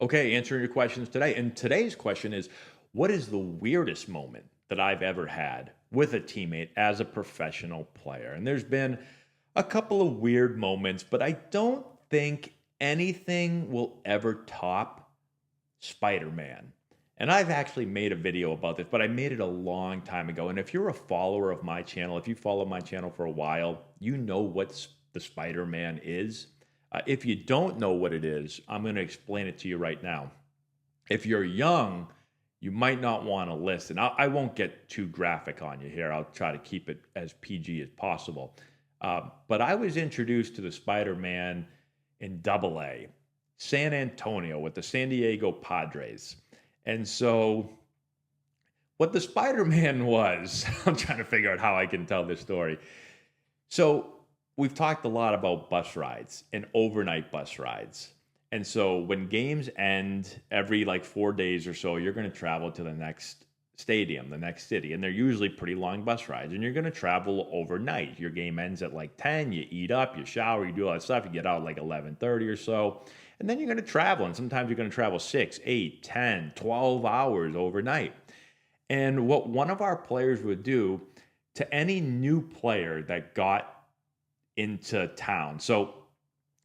Okay, answering your questions today. And today's question is, what is the weirdest moment that I've ever had with a teammate as a professional player? And there's been a couple of weird moments, but I don't think anything will ever top Spider-Man. And I've actually made a video about this, but I made it a long time ago. And if you're a follower of my channel, if you follow my channel for a while, you know what the Spider-Man is. If you don't know what it is, I'm going to explain it to you right now. If you're young, you might not want to listen. I won't get too graphic on you here. I'll try to keep it as PG as possible. But I was introduced to the Spider-Man in Double A, San Antonio with the San Diego Padres. And so what the Spider-Man was, I'm trying to figure out how I can tell this story. So we've talked a lot about bus rides and overnight bus rides. And so when games end every like 4 days or so, you're going to travel to the next stadium, the next city. And they're usually pretty long bus rides. And you're going to travel overnight. Your game ends at like 10, you eat up, you shower, you do all that stuff. You get out at like 11:30 or so. And then you're going to travel. And sometimes you're going to travel 6, 8, 10, 12 hours overnight. And what one of our players would do to any new player that got into town. So,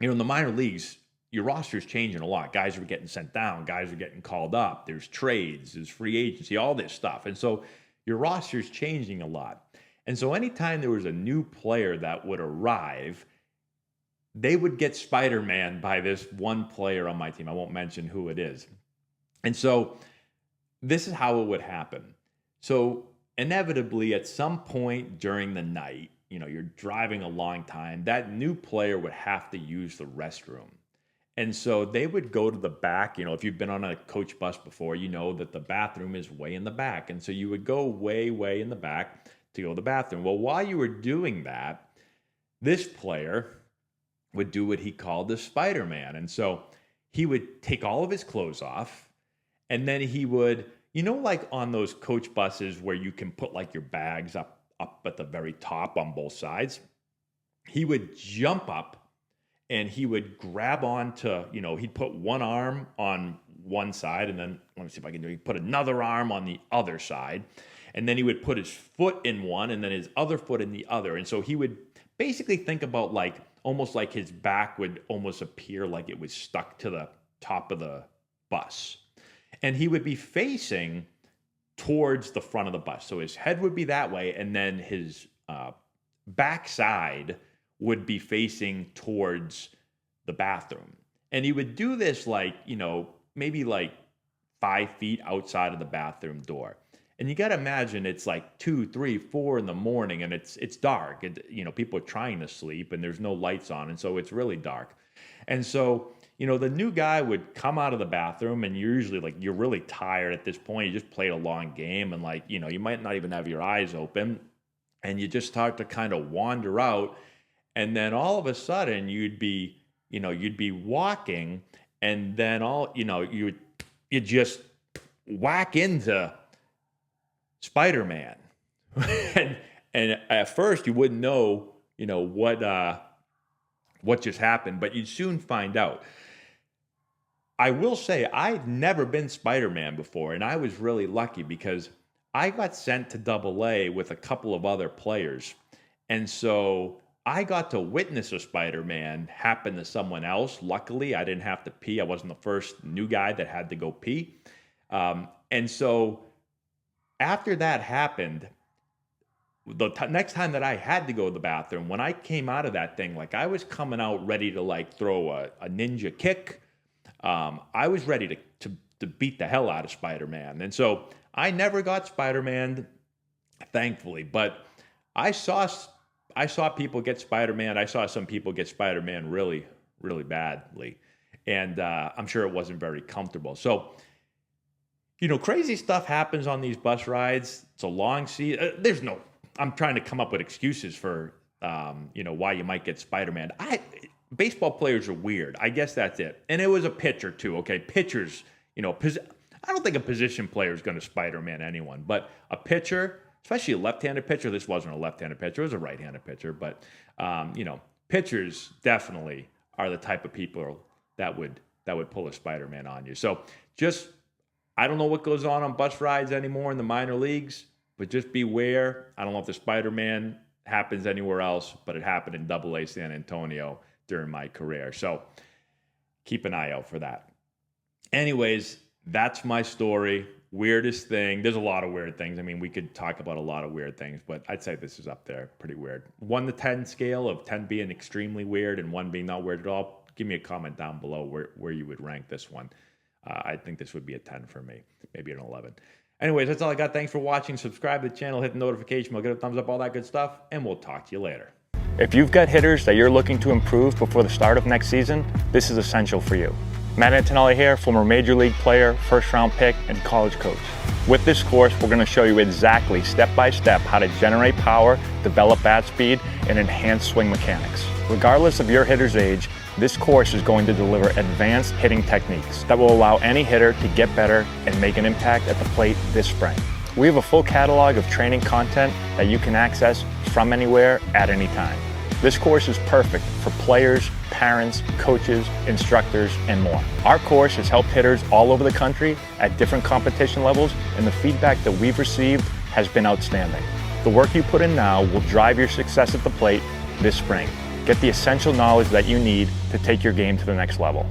in the minor leagues, your roster is changing a lot. Guys are getting sent down. Guys are getting called up. There's trades. There's free agency, all this stuff. And so your roster is changing a lot. And so anytime there was a new player that would arrive, they would get Spider-Man by this one player on my team. I won't mention who it is. And so this is how it would happen. So inevitably, at some point during the night, you're driving a long time, that new player would have to use the restroom. And so they would go to the back. If you've been on a coach bus before, you know that the bathroom is way in the back. And so you would go way, way in the back to go to the bathroom. Well, while you were doing that, this player would do what he called the Spider-Man. And so he would take all of his clothes off, and then he would, like on those coach buses where you can put like your bags up at the very top on both sides, he would jump up and he would grab onto, he'd put one arm on one side, and then let me see if I can do it. He'd put another arm on the other side, and then he would put his foot in one and then his other foot in the other. And so he would basically think about like almost like his back would almost appear like it was stuck to the top of the bus. And he would be facing towards the front of the bus. So his head would be that way, and then his backside would be facing towards the bathroom. And he would do this like, maybe like 5 feet outside of the bathroom door. And you got to imagine it's like 2, 3, 4 in the morning, and it's dark. People are trying to sleep, and there's no lights on, and so it's really dark. And so, the new guy would come out of the bathroom, and you're usually like, you're really tired at this point. You just played a long game, and like, you might not even have your eyes open, and you just start to kind of wander out. And then all of a sudden you'd be walking, and then you just whack into Spider-Man. and at first you wouldn't know, what just happened, but you'd soon find out. I will say I'd never been Spider-Man before, and I was really lucky because I got sent to Double A with a couple of other players. And so I got to witness a Spider-Man happen to someone else. Luckily, I didn't have to pee. I wasn't the first new guy that had to go pee. And so after that happened, the next time that I had to go to the bathroom, when I came out of that thing, like I was coming out ready to like throw a ninja kick. I was ready to beat the hell out of Spider-Man. And so I never got Spider-Man, thankfully, but I saw people get Spider-Man. I saw some people get Spider-Man really, really badly. And I'm sure it wasn't very comfortable. So, crazy stuff happens on these bus rides. It's a long season. I'm trying to come up with excuses for, why you might get Spider-Man. Baseball players are weird. I guess that's it. And it was a pitcher too. Okay. Pitchers, I don't think a position player is going to Spider-Man anyone, but a pitcher, especially a left-handed pitcher. This wasn't a left-handed pitcher. It was a right-handed pitcher. But, pitchers definitely are the type of people that would that would pull a Spider-Man on you. So just, I don't know what goes on bus rides anymore in the minor leagues, but just beware. I don't know if the Spider-Man happens anywhere else, but it happened in AA San Antonio during my career. So keep an eye out for that. Anyways, that's my story. Weirdest thing. There's a lot of weird things. I mean, we could talk about a lot of weird things, but I'd say this is up there. Pretty weird. 1 to 10 scale of 10 being extremely weird and 1 being not weird at all. Give me a comment down below where you would rank this one. I think this would be a 10 for me, maybe an 11. Anyways, that's all I got. Thanks for watching. Subscribe to the channel, hit the notification bell, get a thumbs up, all that good stuff, and we'll talk to you later. If you've got hitters that you're looking to improve before the start of next season, this is essential for you. Matt Antonelli here, former Major League player, first-round pick, and college coach. With this course, we're going to show you exactly, step-by-step, how to generate power, develop bat speed, and enhance swing mechanics. Regardless of your hitter's age, this course is going to deliver advanced hitting techniques that will allow any hitter to get better and make an impact at the plate this spring. We have a full catalog of training content that you can access from anywhere at any time. This course is perfect for players, parents, coaches, instructors, and more. Our course has helped hitters all over the country at different competition levels, and the feedback that we've received has been outstanding. The work you put in now will drive your success at the plate this spring. Get the essential knowledge that you need to take your game to the next level.